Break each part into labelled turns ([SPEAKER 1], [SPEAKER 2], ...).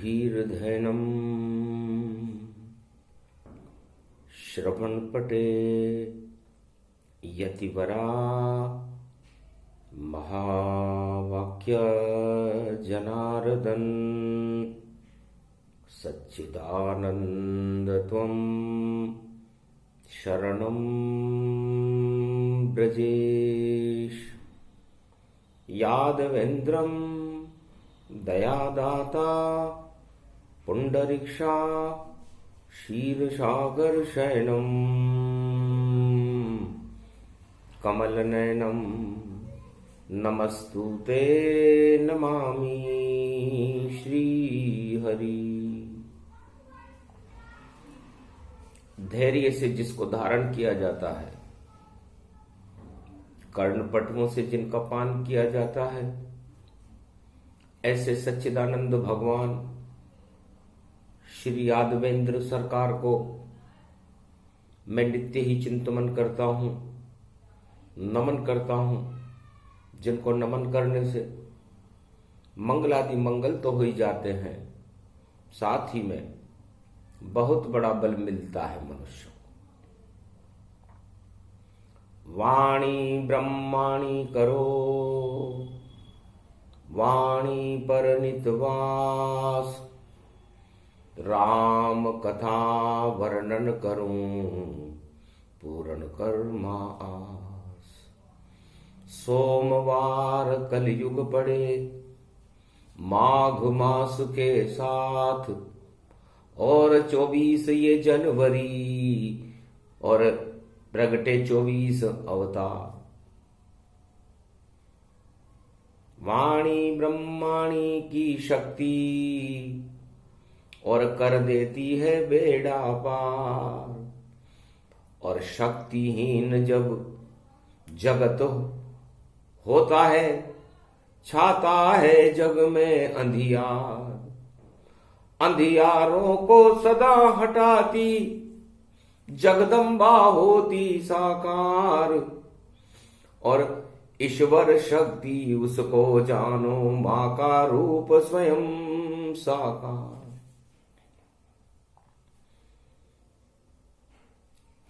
[SPEAKER 1] धीर्धैनं श्रवणपटे यतिवरा महावाक्य जनार्दन सच्चिदानंद त्वं शरणं ब्रजेश। यादवेन्द्रं दयादाता पुंडरीक्षा क्षीरसागर शयनं कमलनयनं नमस्तुते नमामि श्रीहरि। धैर्य से जिसको धारण किया जाता है, कर्णपटुओं से जिनका पान किया जाता है, ऐसे सच्चिदानंद भगवान श्री यादवेंद्र सरकार को मैं नित्य ही चिंतन करता हूं, नमन करता हूं, जिनको नमन करने से मंगलादि मंगल तो हो ही जाते हैं, साथ ही में बहुत बड़ा बल मिलता है मनुष्य को। वाणी ब्रह्माणी करो, वाणी पर नितवास, राम कथा वर्णन करूं पूर्ण कर्मा आस। सोमवार कलयुग पड़े माघ मास के साथ, और 24 ये जनवरी, और प्रगटे 24 अवतार। वाणी ब्रह्माणी की शक्ति और कर देती है बेड़ा पार। और शक्तिहीन जब जगत होता है, छाता है जग में अंधियार। अंधियारों को सदा हटाती जगदम्बा होती साकार। और ईश्वर शक्ति उसको जानो, मां का रूप स्वयं साकार।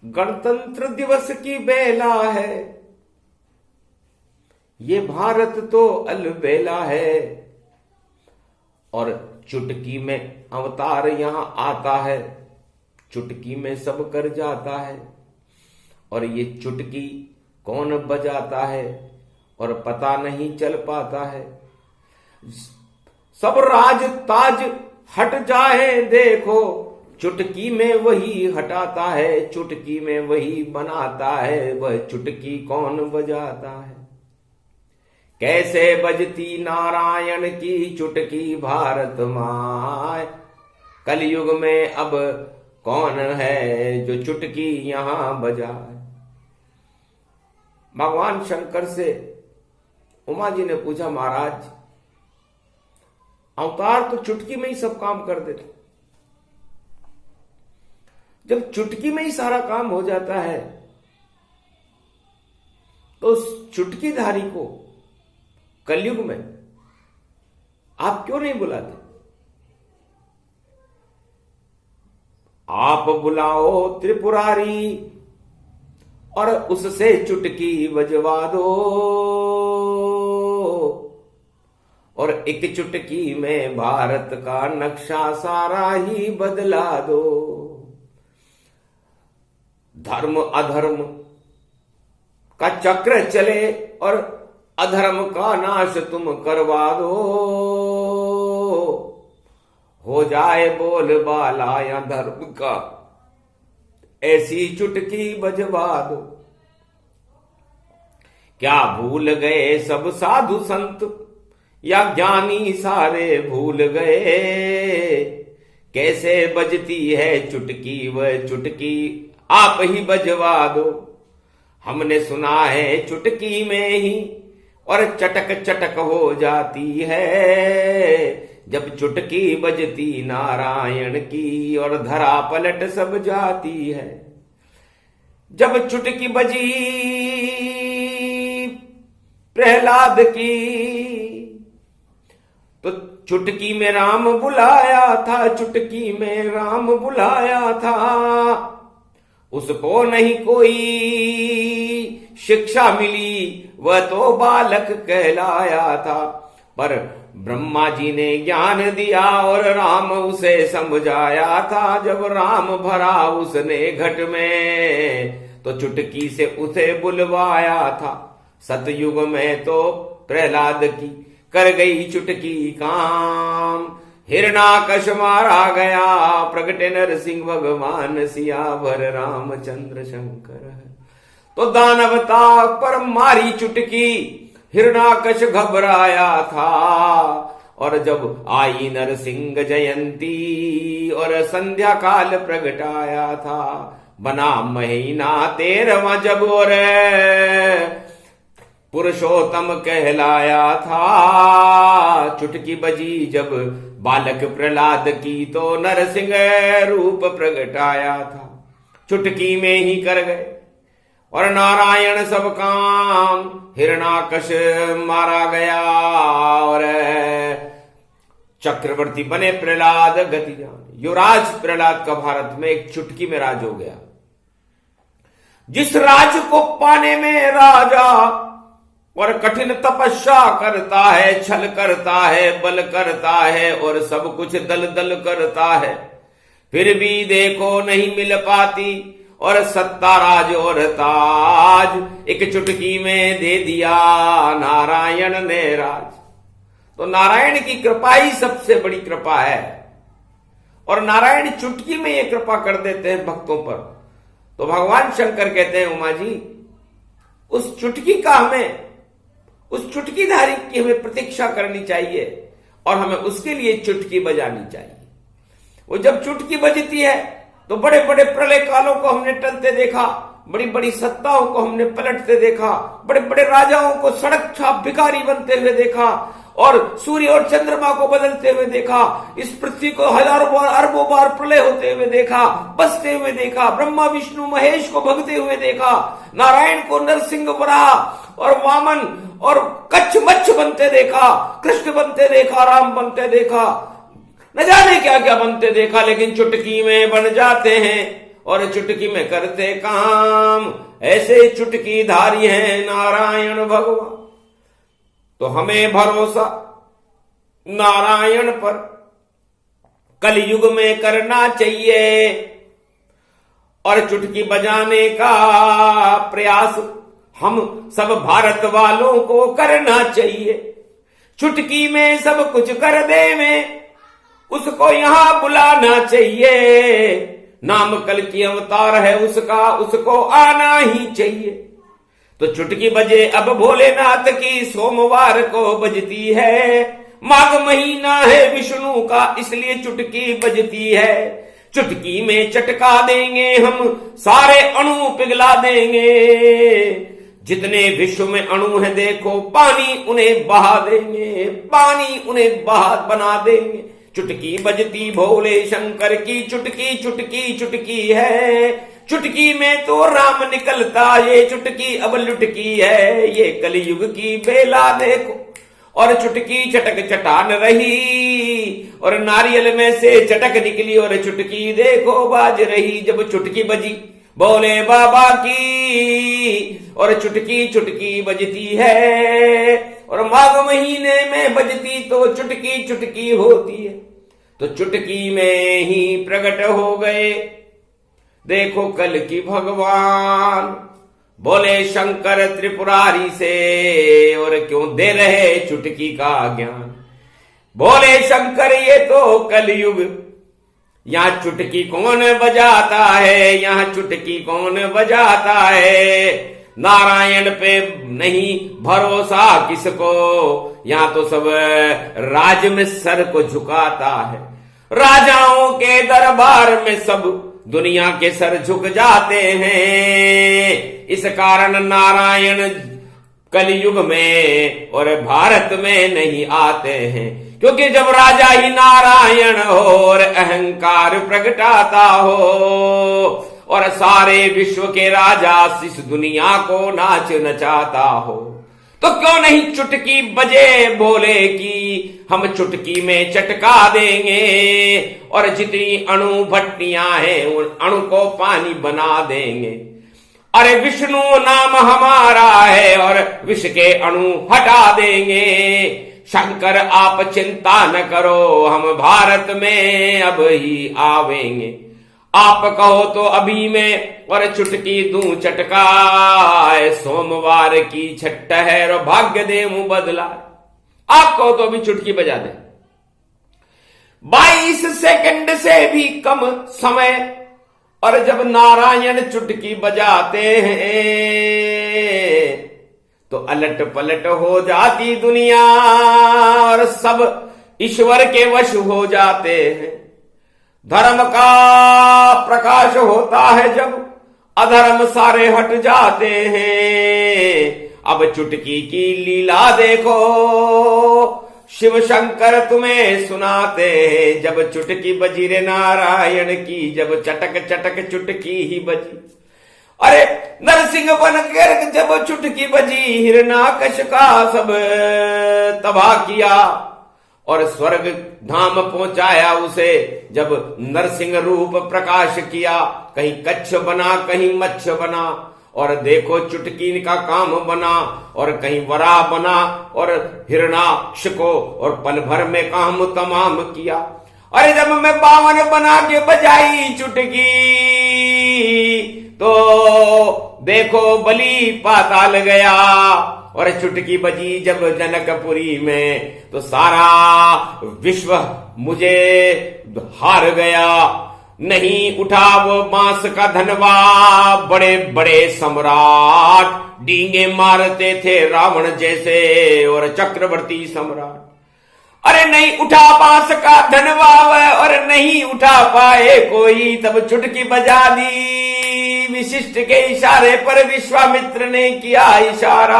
[SPEAKER 1] गणतंत्र दिवस की बेला है, ये भारत तो अलबेला है। और चुटकी में अवतार यहां आता है, चुटकी में सब कर जाता है। और ये चुटकी कौन बजाता है और पता नहीं चल पाता है। सब राज ताज हट जाए देखो, चुटकी में वही हटाता है, चुटकी में वही बनाता है। वह चुटकी कौन बजाता है? कैसे बजती नारायण की चुटकी भारत माय। कलयुग में अब कौन है जो चुटकी यहां बजाए। भगवान शंकर से उमा जी ने पूछा, महाराज अवतार तो चुटकी में ही सब काम कर देते, जब चुटकी में ही सारा काम हो जाता है तो उस चुटकीधारी को कलयुग में आप क्यों नहीं बुलाते? आप बुलाओ त्रिपुरारी और उससे चुटकी बजवा दो। और एक चुटकी में भारत का नक्शा सारा ही बदला दो। धर्म अधर्म का चक्र चले और अधर्म का नाश तुम करवा दो। हो जाए बोलबाला या धर्म का, ऐसी चुटकी बजवा दो। क्या भूल गए सब साधु संत या ज्ञानी सारे भूल गए। कैसे बजती है चुटकी, वह चुटकी आप ही बजवा दो। हमने सुना है चुटकी में ही और चटक चटक हो जाती है। जब चुटकी बजती नारायण की और धरा पलट सब जाती है। जब चुटकी बजी प्रहलाद की तो चुटकी में राम बुलाया था, चुटकी में राम बुलाया था। उसको नहीं कोई शिक्षा मिली, वह तो बालक कहलाया था। पर ब्रह्मा जी ने ज्ञान दिया और राम उसे समझाया था। जब राम भरा उसने घट में, तो चुटकी से उसे बुलवाया था। सतयुग में तो प्रहलाद की कर गई चुटकी काम। हिरणाकश मारा गया, प्रगटे नरसिंह भगवान, सियावर रामचंद्र शंकर। तो दानवता पर मारी चुटकी, हिरणाकश घबराया था। और जब आई नरसिंह जयंती और संध्या काल प्रगटाया था, बना महीना 13वां जब और पुरुषोत्तम कहलाया था। चुटकी बजी जब बालक प्रहलाद की, तो नरसिंह रूप प्रगटाया था। चुटकी में ही कर गए और नारायण सब काम। हिरणाकश मारा गया और चक्रवर्ती बने प्रहलाद गति जान। युवराज प्रहलाद का भारत में एक चुटकी में राज हो गया। जिस राज को पाने में राजा और कठिन तपस्या करता है, छल करता है, बल करता है और सब कुछ दल दल करता है, फिर भी देखो नहीं मिल पाती। और सत्ता राज और ताज एक चुटकी में दे दिया नारायण ने राज। तो नारायण की कृपा ही सबसे बड़ी कृपा है और नारायण चुटकी में ये कृपा कर देते हैं भक्तों पर। तो भगवान शंकर कहते हैं, उमा जी उस चुटकी का हमें, उस चुटकी धारी की हमें प्रतीक्षा करनी चाहिए और हमें उसके लिए चुटकी बजानी चाहिए। वो जब चुटकी बजती है तो बड़े बड़े प्रलय कालों को हमने टलते देखा, बड़ी बड़ी सत्ताओं को हमने पलटते देखा, बड़े बड़े राजाओं को सड़क छाप भिखारी बनते हुए देखा और सूर्य और चंद्रमा को बदलते हुए देखा। इस पृथ्वी को हजारों बार अरबों बार प्रलय होते हुए देखा, बसते हुए देखा। ब्रह्मा विष्णु महेश को भगते हुए देखा, नारायण को नरसिंह वराह और वामन और कच्छ मच्छ बनते देखा, कृष्ण बनते देखा, राम बनते देखा, न जाने क्या क्या बनते देखा। लेकिन चुटकी में बन जाते हैं और चुटकी में करते काम। ऐसे चुटकी धारी हैं नारायण भगवान। तो हमें भरोसा नारायण पर कलयुग में करना चाहिए और चुटकी बजाने का प्रयास हम सब भारत वालों को करना चाहिए। चुटकी में सब कुछ कर दे में उसको यहां बुलाना चाहिए। नाम कल की अवतार है उसका, उसको आना ही चाहिए। तो चुटकी बजे अब भोलेनाथ की, सोमवार को बजती है। माघ महीना है विष्णु का, इसलिए चुटकी बजती है। चुटकी में चटका देंगे हम, सारे अणु पिघला देंगे। जितने विश्व में अणु हैं देखो, पानी उन्हें बहा देंगे, पानी उन्हें बहा बना देंगे। चुटकी बजती भोले शंकर की, चुटकी चुटकी चुटकी है। चुटकी में तो राम निकलता, ये चुटकी अब लुटकी है। ये कलयुग की बेला देखो और चुटकी चटक चटान रही और नारियल में से चटक निकली और चुटकी देखो बाज रही। जब चुटकी बजी भोले बाबा की और चुटकी चुटकी बजती है और माघ महीने में बजती तो चुटकी चुटकी होती है। तो चुटकी में ही प्रकट हो गए देखो कल की भगवान। बोले शंकर त्रिपुरारी से और क्यों दे रहे चुटकी का ज्ञान। बोले शंकर ये तो कलयुग, यहाँ चुटकी कौन बजाता है, यहाँ चुटकी कौन बजाता है। नारायण पे नहीं भरोसा किसको, यहाँ तो सब राज में सर को झुकाता है। राजाओं के दरबार में सब दुनिया के सर झुक जाते हैं। इस कारण नारायण कलयुग में और भारत में नहीं आते हैं, क्योंकि जब राजा ही नारायण हो और अहंकार प्रगटाता हो और सारे विश्व के राजा इस दुनिया को नाच नचाता हो, तो क्यों नहीं चुटकी बजे बोले कि हम चुटकी में चटका देंगे और जितनी अणु भट्टियां हैं उन अणु को पानी बना देंगे। अरे विष्णु नाम हमारा है और विष के अणु हटा देंगे। शंकर आप चिंता न करो, हम भारत में अब ही आवेंगे। आप कहो तो अभी में और चुटकी दूं चटका, सोमवार की छठ है और भाग्य दे मुंह बदला। आप कहो तो अभी चुटकी बजा दे। 22 सेकंड से भी कम समय और जब नारायण चुटकी बजाते हैं तो अलट पलट हो जाती दुनिया और सब ईश्वर के वश हो जाते हैं। धर्म का प्रकाश होता है जब अधर्म सारे हट जाते हैं। अब चुटकी की लीला देखो, शिव शंकर तुम्हें सुनाते हैं। जब चुटकी बजी रे नारायण की, जब चटक चटक चुटकी ही बजी। अरे नरसिंह बनकर जब चुटकी बजी, हिरणाकश का सब तबाह किया और स्वर्ग धाम पहुंचाया उसे। जब नरसिंह रूप प्रकाश किया, कहीं कच्छ बना कहीं मच्छ बना और देखो चुटकी का काम बना और कहीं वरा बना और हिरणाक्ष को और पल भर में काम तमाम किया। अरे जब मैं 52 बना के बजाई चुटकी तो देखो बलि पाताल गया। और चुटकी बजी जब जनकपुरी में तो सारा विश्व मुझे हार गया। नहीं उठा वो बांस का धनवा, बड़े बड़े सम्राट डींगे मारते थे रावण जैसे और चक्रवर्ती सम्राट। अरे नहीं उठा बांस का धनवा और नहीं उठा पाए कोई, तब चुटकी बजा दी विशिष्ट के इशारे पर। विश्वामित्र ने किया इशारा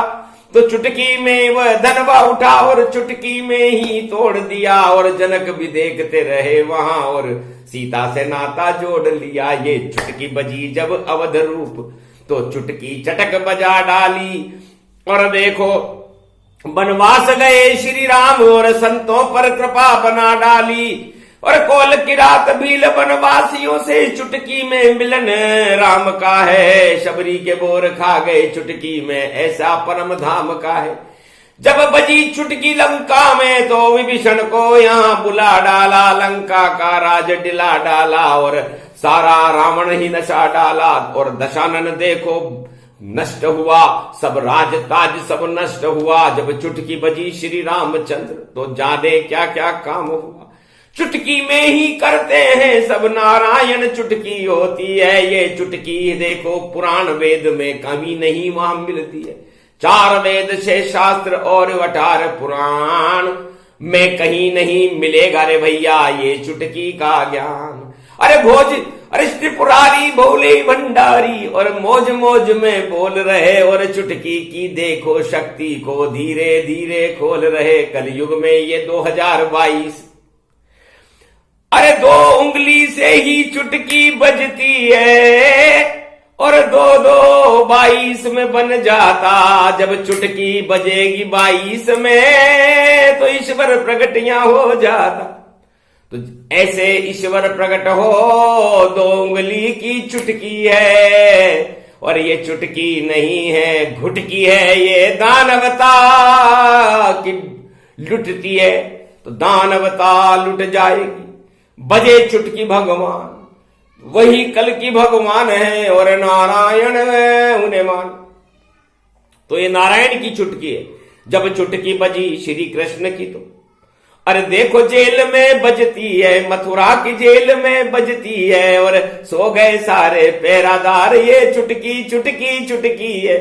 [SPEAKER 1] तो चुटकी में वह धनवा उठा और चुटकी में ही तोड़ दिया। और जनक भी देखते रहे वहां और सीता से नाता जोड़ लिया। ये चुटकी बजी जब अवध रूप तो चुटकी चटक बजा डाली। और देखो वनवास गए श्री राम और संतों पर कृपा बना डाली। और कोल की रात भील वनवासियों से चुटकी में मिलन राम का है। शबरी के बोर खा गए चुटकी में, ऐसा परम धाम का है। जब बजी चुटकी लंका में तो विभीषण को यहाँ बुला डाला। लंका का राज डिला डाला और सारा रावण ही नशा डाला। और दशानन देखो नष्ट हुआ, सब राज ताज सब नष्ट हुआ। जब चुटकी बजी श्री रामचंद्र तो जाने क्या क्या काम हुआ। चुटकी में ही करते हैं सब नारायण, चुटकी होती है ये चुटकी। देखो पुराण वेद में कमी नहीं वहां मिलती है। 4 वेद 6 शास्त्र और 18 पुराण में कहीं नहीं मिलेगा रे भैया ये चुटकी का ज्ञान। अरे त्रिपुरारी भोले भंडारी और मौज मौज में बोल रहे और चुटकी की देखो शक्ति को धीरे धीरे खोल रहे। कलयुग में ये 2022 अरे 2 उंगली से ही चुटकी बजती है और 2 22 में बन जाता। जब चुटकी बजेगी 22 में तो ईश्वर प्रगटियां हो जाता। तो ऐसे ईश्वर प्रकट हो 2 उंगली की चुटकी है। और ये चुटकी नहीं है घुटकी है, ये दानवता की लुटती है तो दानवता लुट जाएगी। बजे चुटकी भगवान वही कल की भगवान है और नारायण उन्हें मान। तो ये नारायण की चुटकी है। जब चुटकी बजी श्री कृष्ण की तो अरे देखो जेल में बजती है, मथुरा की जेल में बजती है और सो गए सारे पहरादार। ये चुटकी चुटकी चुटकी है,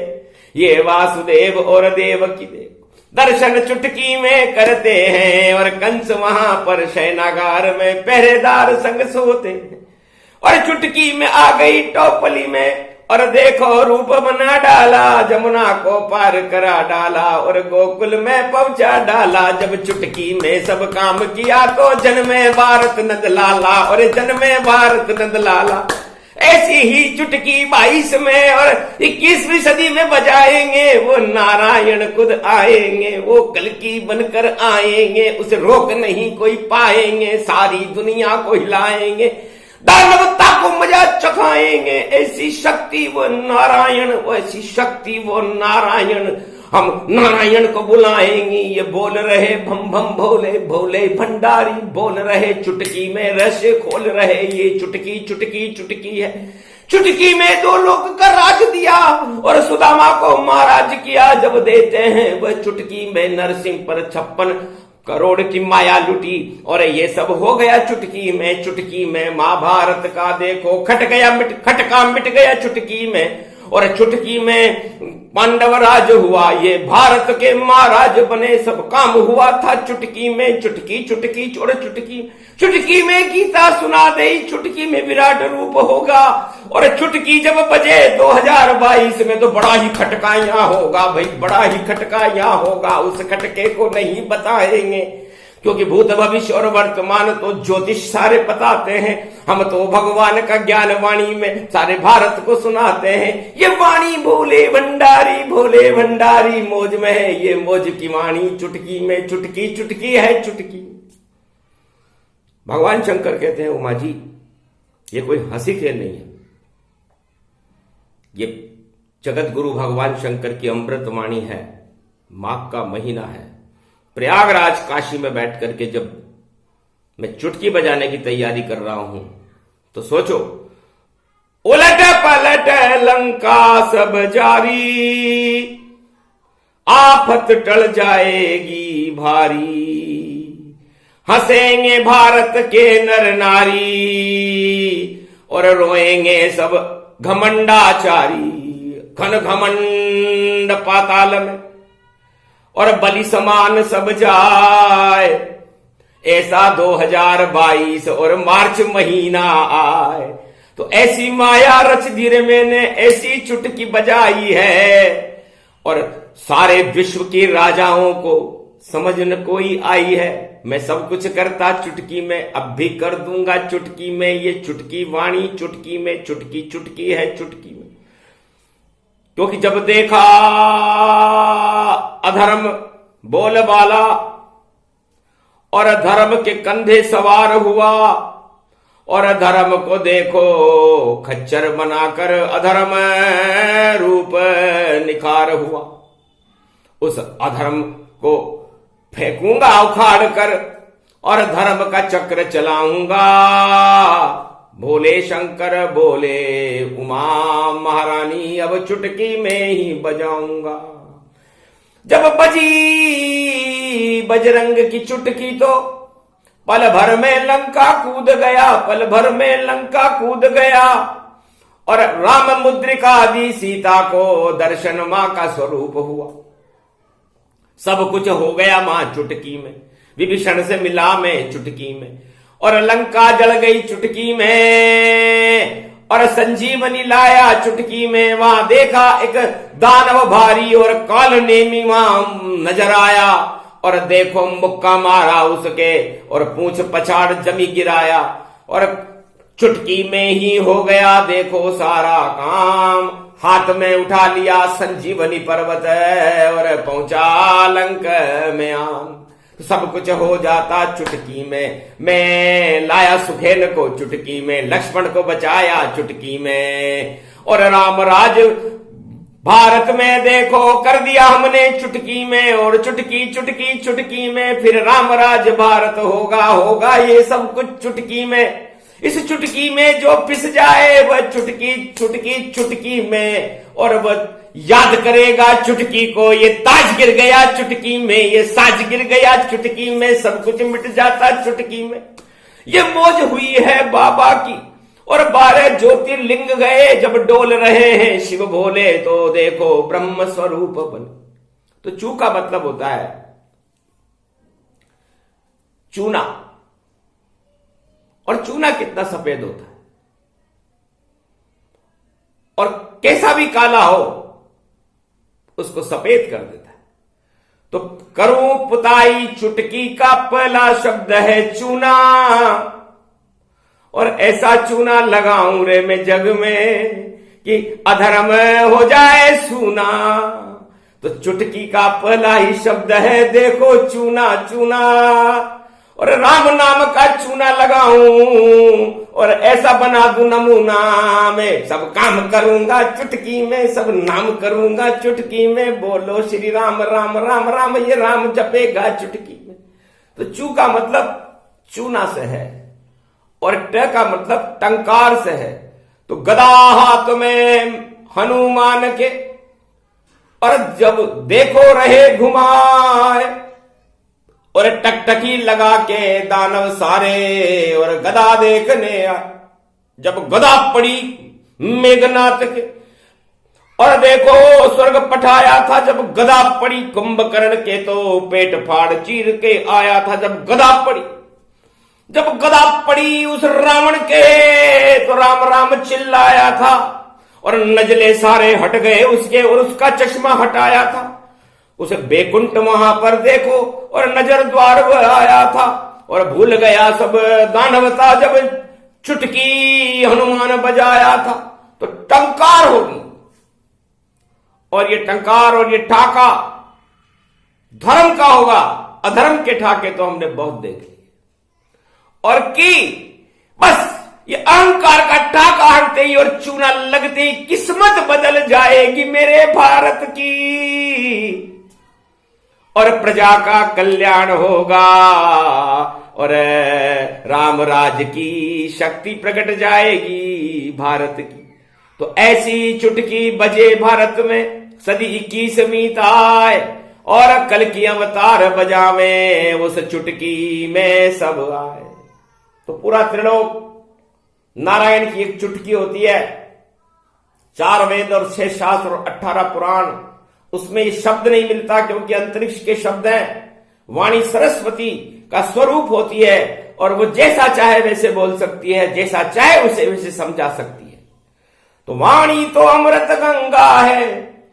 [SPEAKER 1] ये वासुदेव और देवकी देव दर्शन चुटकी में करते हैं। और कंस वहां पर शयनागार में पहरेदार संग सोते हैं। और चुटकी में आ गई टोपली में और देखो रूप बना डाला, जमुना को पार करा डाला और गोकुल में पहुंचा डाला। जब चुटकी में सब काम किया तो जन्मे भारत नंद लाला और जन्मे भारत नंद लाला। ऐसी ही चुटकी 22 में और 21वीं सदी में बजाएंगे। वो नारायण खुद आएंगे, वो कल्कि बनकर आएंगे, उसे रोक नहीं कोई पाएंगे, सारी दुनिया को हिलाएंगे, दानवता को मजा चखाएंगे। ऐसी शक्ति वो नारायण, ऐसी शक्ति वो नारायण, हम नारायण को बुलाएंगे। ये बोल रहे भम भम भोले भोले भंडारी, बोल रहे चुटकी में रहस्य खोल रहे। ये चुटकी चुटकी चुटकी है, चुटकी में 2 लोक का राज दिया और सुदामा को महाराज किया। जब देते हैं वह चुटकी में नरसिंह पर 56 करोड़ की माया लुटी और ये सब हो गया चुटकी में। चुटकी में महाभारत का देखो खटका मिट गया चुटकी में, और चुटकी में पांडव राज हुआ, ये भारत के महाराज बने, सब काम हुआ था चुटकी में। चुटकी चुटकी चोर चुटकी, चुटकी में गीता सुना दे, चुटकी में विराट रूप होगा। और चुटकी जब बजे 2022 में तो बड़ा ही खटका यहाँ होगा भाई, बड़ा ही खटका यहाँ होगा। उस खटके को नहीं बताएंगे क्योंकि भूत भविष्य और वर्तमान तो ज्योतिष सारे बताते हैं। हम तो भगवान का ज्ञान वाणी में सारे भारत को सुनाते हैं। ये वाणी भोले भंडारी मौज में है, ये मौज की वाणी चुटकी में। चुटकी चुटकी है चुटकी। भगवान शंकर कहते हैं उमा जी ये कोई हंसी खेल नहीं है, ये जगत गुरु भगवान शंकर की अमृत वाणी है। माघ का महीना है, प्रयागराज काशी में बैठ करके जब मैं चुटकी बजाने की तैयारी कर रहा हूं तो सोचो, उलट पलट लंका सब जारी, आफत टल जाएगी भारी, हंसेंगे भारत के नर नारी और रोएंगे सब घमंडाचारी। घन घमंड पाताल में और बलि समान सब जाए, ऐसा 2022 और मार्च महीना आए। तो ऐसी माया रच दी रे मैंने, ऐसी चुटकी बजाई है और सारे विश्व के राजाओं को समझ न कोई आई है। मैं सब कुछ करता चुटकी में, अब भी कर दूंगा चुटकी में। ये चुटकी वाणी चुटकी में, चुटकी चुटकी है चुटकी में। क्योंकि जब देखा अधर्म बोलबाला और धर्म के कंधे सवार हुआ, और धर्म को देखो खच्चर बनाकर अधर्म रूप निखार हुआ। उस अधर्म को फेंकूंगा उखाड़ कर और धर्म का चक्र चलाऊंगा। भोले शंकर बोले उमा महारानी, अब चुटकी में ही बजाऊंगा। जब बजी बजरंग की चुटकी तो पल भर में लंका कूद गया, पल भर में लंका कूद गया। और राम मुद्रिका दी सीता को, दर्शन मां का स्वरूप हुआ। सब कुछ हो गया मां चुटकी में, विभीषण से मिला मैं चुटकी में, और लंका जल गई चुटकी में, और संजीवनी लाया चुटकी में। वहां देखा एक दानव भारी और काल नेमी वहां नजर आया, और देखो मुक्का मारा उसके और पूंछ पछाड़ जमी गिराया, और चुटकी में ही हो गया देखो सारा काम। हाथ में उठा लिया संजीवनी पर्वत और पहुंचा लंक में आन। सब कुछ हो जाता चुटकी में। मैं लाया सुखेन को चुटकी में, लक्ष्मण को बचाया चुटकी में, और राम राज भारत में देखो कर दिया हमने चुटकी में। और चुटकी चुटकी चुटकी में फिर राम राज भारत होगा ये सब कुछ चुटकी में। इस चुटकी में जो पिस जाए वह चुटकी चुटकी चुटकी में, और वह याद करेगा चुटकी को। ये ताज गिर गया चुटकी में, ये साज गिर गया चुटकी में, सब कुछ मिट जाता चुटकी में। ये मौज हुई है बाबा की, और 12 ज्योतिर्लिंग गए जब डोल रहे हैं शिव भोले, तो देखो ब्रह्म स्वरूप बन। तो चू का मतलब होता है चूना, और चूना कितना सफेद होता है, और कैसा भी काला हो उसको सफेद कर देता है। तो करूं पुताई चुटकी का पहला शब्द है चूना, और ऐसा चूना लगाऊं रे मैं जग में कि अधर्म हो जाए सूना। तो चुटकी का पहला ही शब्द है देखो चूना चूना, और राम नाम का चूना लगाऊं और ऐसा बना दूं नमूना। मैं सब काम करूंगा चुटकी में, सब नाम करूंगा चुटकी में, बोलो श्री राम राम राम राम, ये राम जपेगा चुटकी में। तो चू का मतलब चूना से है और ट का मतलब टंकार से है। तो गदा हाथ में हनुमान के, और जब देखो रहे घुमाए, और टकटकी लगा के दानव सारे और गदा देखने आए। जब गदा पड़ी मेघनाथ के, और देखो स्वर्ग पठाया था जब गदा पड़ी कुंभकर्ण के, तो पेट फाड़ चीर के आया था जब गदा पड़ी। जब गदा पड़ी उस रावण के, तो राम राम चिल्लाया था, और नजले सारे हट गए उसके, और उसका चश्मा हटाया था। उसे बैकुंठ वहां पर देखो, और नजर द्वार पर आया था, और भूल गया सब दानवता जब चुटकी हनुमान बजाया था। तो टंकार होगी, और ये टंकार और ये ठाका धर्म का होगा। अधर्म के ठाके तो हमने बहुत देख लिए, और की बस ये अहंकार का टाका हटते ही और चूना लगते ही किस्मत बदल जाएगी मेरे भारत की, और प्रजा का कल्याण होगा, और राम राज की शक्ति प्रकट जाएगी भारत की। तो ऐसी चुटकी बजे भारत में सदी 21वीं आए, और कल की अवतार बजावे उस चुटकी में सब आए। तो पूरा त्रिलोक नारायण की एक चुटकी होती है। 4 वेद और 6 शास्त्र और 18 पुराण, उसमें ये शब्द नहीं मिलता क्योंकि अंतरिक्ष के शब्द हैं। वाणी सरस्वती का स्वरूप होती है, और वो जैसा चाहे वैसे बोल सकती है, जैसा चाहे उसे वैसे समझा सकती है। तो वाणी तो अमृत गंगा है,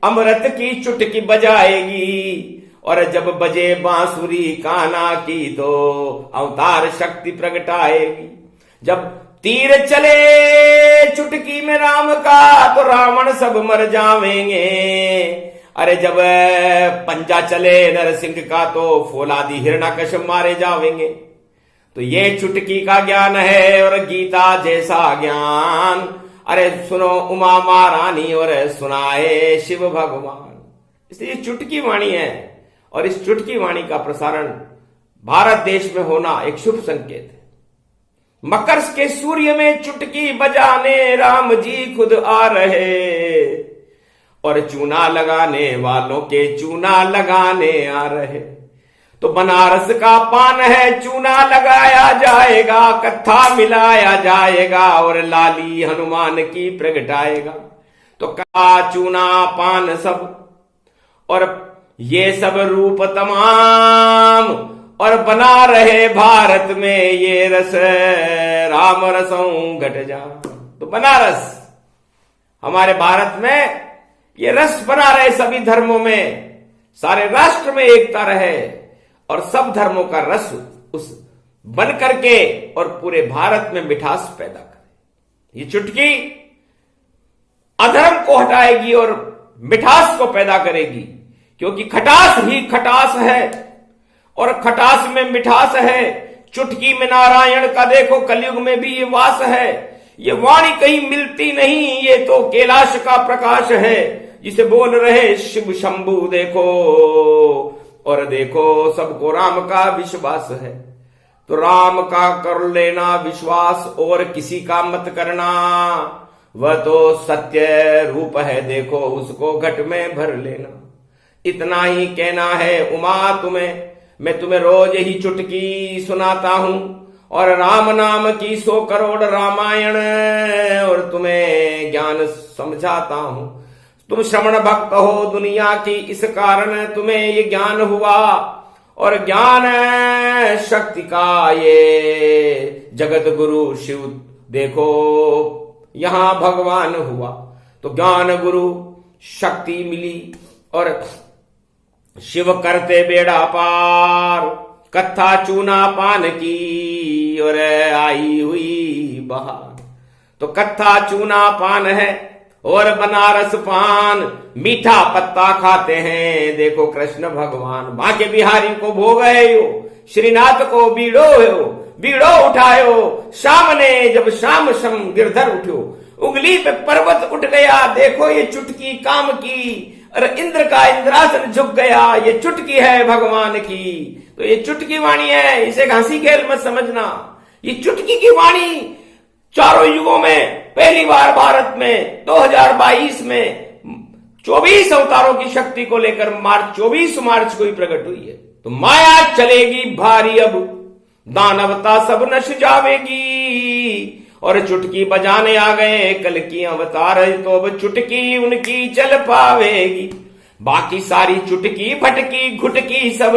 [SPEAKER 1] अमृत की चुटकी बजाएगी, और जब बजे बांसुरी कान्हा की, तो अवतार शक्ति प्रगटाएगी। जब तीर चले चुटकी में राम का, तो रावण सब मर जावेंगे। अरे जब पंजा चले नरसिंह का, तो फौलादी हिरण्यकश्यप मारे जावेंगे। तो ये चुटकी का ज्ञान है, और गीता जैसा ज्ञान अरे सुनो उमा महारानी, और सुनाए शिव भगवान। इसलिए चुटकी वाणी है, और इस चुटकी वाणी का प्रसारण भारत देश में होना एक शुभ संकेत है। मकर के सूर्य में चुटकी बजाने राम जी खुद आ रहे, और चूना लगाने वालों के चूना लगाने आ रहे। तो बनारस का पान है चूना लगाया जाएगा, कत्था मिलाया जाएगा, और लाली हनुमान की प्रगटाएगा। तो का चूना पान सब, और ये सब रूप तमाम, और बना रहे भारत में ये रस राम रसों घट जा। तो बनारस हमारे भारत में ये रस बना रहे सभी धर्मों में, सारे राष्ट्र में एकता रहे, और सब धर्मों का रस उस बन करके और पूरे भारत में मिठास पैदा करे। ये चुटकी अधर्म को हटाएगी और मिठास को पैदा करेगी, क्योंकि खटास ही खटास है, और खटास में मिठास है। चुटकी में नारायण का देखो कलयुग में भी ये वास है। ये वाणी कहीं मिलती नहीं, ये तो कैलाश का प्रकाश है, जिसे बोल रहे शिव शंभु देखो, और देखो सबको राम का विश्वास है। तो राम का कर लेना विश्वास, और किसी का मत करना, वह तो सत्य रूप है देखो, उसको घट में भर लेना। इतना ही कहना है उमा तुम्हें, मैं तुम्हें रोज ही चुटकी सुनाता हूं, और राम नाम की 100 करोड़ रामायण, और तुम्हें ज्ञान समझाता हूं। तुम श्रवण भक्त हो दुनिया की, इस कारण तुम्हें ये ज्ञान हुआ, और ज्ञान शक्ति का ये जगत गुरु शिव देखो यहां भगवान हुआ। तो ज्ञान गुरु शक्ति मिली, और शिव करते बेड़ा पार, कत्था चूना पान की, और आई हुई बहार। तो कत्था चूना पान है और बनारस पान, मीठा पत्ता खाते हैं देखो कृष्ण भगवान। बांके बिहारी को भोग है यो, श्रीनाथ को बीड़ो हो, बीड़ो उठायो शाम ने जब शाम शम गिरधर उठो। उंगली पे पर्वत उठ गया देखो ये चुटकी काम की, और इंद्र का इंद्रासन झुक गया ये चुटकी है भगवान की। तो ये चुटकी वाणी है, इसे घासी खेल मत समझना। ये चुटकी की वाणी चारों युगों में पहली बार भारत में 2022 में 24 अवतारों की शक्ति को लेकर 24 मार्च को ही प्रकट हुई है। तो माया चलेगी भारी अब, दानवता सब नश जावेगी, और चुटकी बजाने आ गए कल की अवतार, तो अब चुटकी उनकी चल पावेगी। बाकी सारी चुटकी फटकी घुटकी सब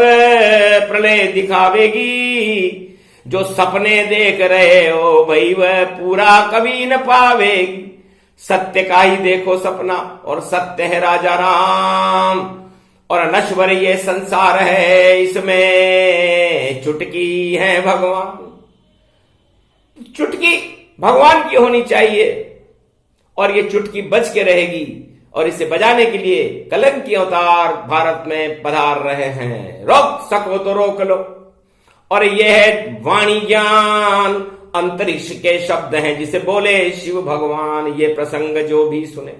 [SPEAKER 1] प्रलय दिखावेगी। जो सपने देख रहे हो भाई वह पूरा कभी न पावेगी। सत्य का ही देखो सपना और सत्य है राजा राम, और नश्वर ये संसार है इसमें चुटकी है भगवान। चुटकी भगवान की होनी चाहिए और ये चुटकी बच के रहेगी, और इसे बजाने के लिए कलंक की अवतार भारत में पधार रहे हैं। रोक सको तो रोक लो। और यह है वाणी ज्ञान, अंतरिक्ष के शब्द हैं जिसे बोले शिव भगवान। ये प्रसंग जो भी सुने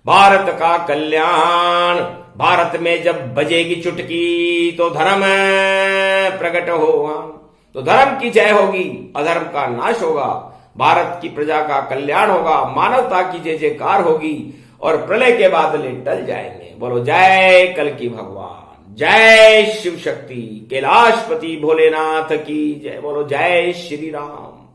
[SPEAKER 1] भारत का कल्याण। भारत में जब बजेगी चुटकी तो धर्म प्रकट होगा, तो धर्म की जय होगी, अधर्म का नाश होगा, भारत की प्रजा का कल्याण होगा, मानवता की जय जयकार होगी, और प्रलय के बादल टल जाएंगे। बोलो जय कल की भगवान, जय शिव शक्ति, कैलाशपति भोलेनाथ की जय। बोलो जय श्री राम।